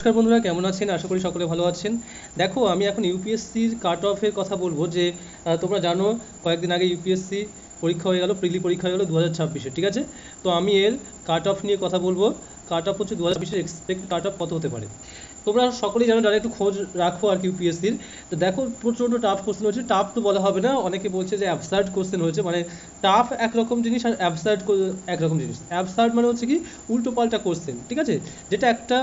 নমস্কার বন্ধুরা, কেমন আছেন? আশা করি সকলে ভালো আছেন। দেখো, আমি এখন ইউপিএসসির কাট অফের কথা বলবো। যে তোমরা জানো কয়েকদিন আগে ইউপিএসসি পরীক্ষা হয়ে গেল, প্রিলি পরীক্ষা হয়ে গেল 2026-এ, ঠিক আছে? তো আমি এর কাট অফ নিয়ে কথা বলবো। কাট অফ হচ্ছে 2026-এর এক্সপেক্ট কাট অফ কত হতে পারে। তোমরা সকলেই জানো, যারা একটু খোঁজ রাখো আর কি ইউপিএসসির। তো দেখো, প্রচণ্ড টাফ কোশ্চেন হচ্ছে। টাফ তো বলা হবে না, অনেকে বলছে যে অ্যাবসার্ড কোশ্চেন হয়েছে। মানে টাফ একরকম জিনিস আর অ্যাবসার্ড একরকম জিনিস। অ্যাবসার্ড মানে হচ্ছে কি উল্টো পাল্টা কোশ্চেন, ঠিক আছে? যেটা একটা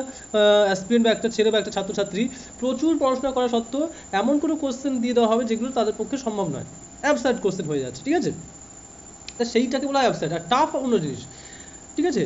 অ্যাসপিরেন্ট বা একটা ছেলে বা একটা ছাত্রছাত্রী প্রচুর পড়াশোনা করা সত্ত্বেও এমন কোনো কোশ্চেন দিয়ে দেওয়া হবে যেগুলো তাদের পক্ষে সম্ভব নয়, অ্যাবসার্ড কোশ্চেন হয়ে যাচ্ছে, ঠিক আছে? তা সেইটাকে বলা হয় অ্যাবসার্ড। আর টাফ অন্য জিনিস, ঠিক আছে?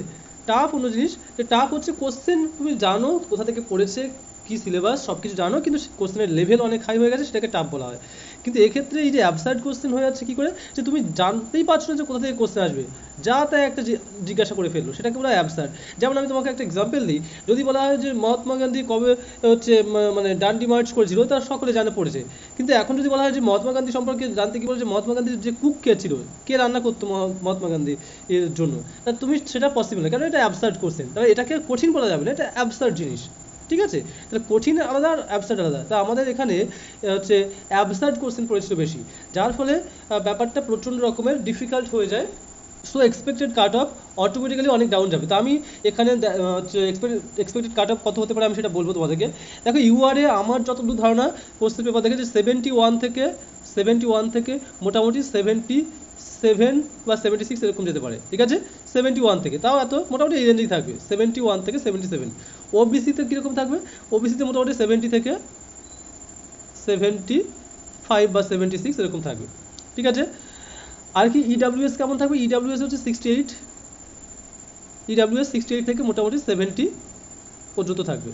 টাফ অন্য জিনিস। যে টাফ হচ্ছে কোশ্চেন তুমি জানো কোথা থেকে পড়েছে, কী সিলেবাস, সব কিছু জানো, কিন্তু কোশ্চেনের লেভেল অনেক হাই হয়ে গেছে, সেটাকে টাফ বলা হয়। কিন্তু এক্ষেত্রে এই যে অ্যাবসার্ড কোশ্চেন হয়ে যাচ্ছে কী করে, যে তুমি জানতেই পারছো না যে কোথা থেকে কোশ্চেন আসবে, যা তাই একটা জিজ্ঞাসা করে ফেললো, সেটাকে বলা হয় অ্যাবসার্ড। যেমন আমি তোমাকে একটা এক্সাম্পল দিই। যদি বলা হয় যে মহাত্মা গান্ধী কবে হচ্ছে মানে ডান্ডি মার্চ করেছিল, তার সকলে জানে পড়েছে। কিন্তু এখন যদি বলা হয় যে মহাত্মা গান্ধী সম্পর্কে জানতে কি বলে, যে মহাত্মা গান্ধীর যে কুক কে ছিল, কে রান্না করতো মহাত্মা গান্ধী এর জন্য, তা তুমি সেটা পসিবল না, কারণ এটা অ্যাবসার্ড কোশ্চেন। তাহলে এটাকে কঠিন বলা যাবে না, এটা অ্যাবসার্ড জিনিস, ঠিক আছে? তাহলে কঠিন আলাদা আর অ্যাবসার্ড আলাদা। তা আমাদের এখানে হচ্ছে অ্যাবসার্ড কোশ্চেন পড়েছিল বেশি, যার ফলে ব্যাপারটা প্রচণ্ড রকমের ডিফিকাল্ট হয়ে যায়। So expected cut off automatically অনেক ডাউন যাবে। তো আমি এখানে হচ্ছে এক্সপেক্টেড কাট অফ কত হতে পারে আমি সেটা বলবো তোমাদেরকে। দেখো, ইউআরএ আমার যতদূর ধারণা কোশ্চেন পেপার দেখে যে 71 থেকে মোটামুটি 77 বা 76 এরকম যেতে পারে, ঠিক আছে? 71 থেকে, তাও এত মোটামুটি এই রেঞ্জেই থাকবে, 71 থেকে 77। ওবিসিতে কীরকম থাকবে? ওবিসিতে মোটামুটি 70 থেকে 75 বা 76 এরকম থাকবে, ঠিক আছে? আর কি ইডাব্লিউএস কেমন থাকবে? ইডাব্লিউএস হচ্ছে 68, ইডাব্লিউএস 68 থেকে মোটামুটি 70 পর্যন্ত থাকবে।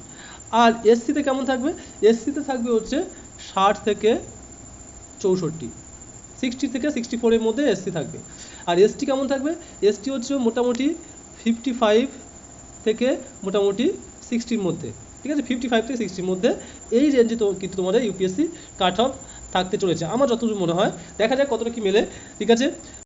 আর এসসিতে কেমন থাকবে? এসসিতে থাকবে হচ্ছে 60 থেকে 64, 60 থেকে 64-এর মধ্যে এসসি থাকবে। আর এসটি কেমন থাকবে? এসটি হচ্ছে মোটামুটি 55 থেকে মোটামুটি 60-র মধ্যে, ঠিক আছে? 55 থেকে 60-র মধ্যে এই রেঞ্জে তো কিন্তু তোমাদের ইউপিএসসি কাট অফ থাকতে চলেছে আমার যতদূর মনে হয়। দেখা যায় কতটা কি মেলে, ঠিক আছে?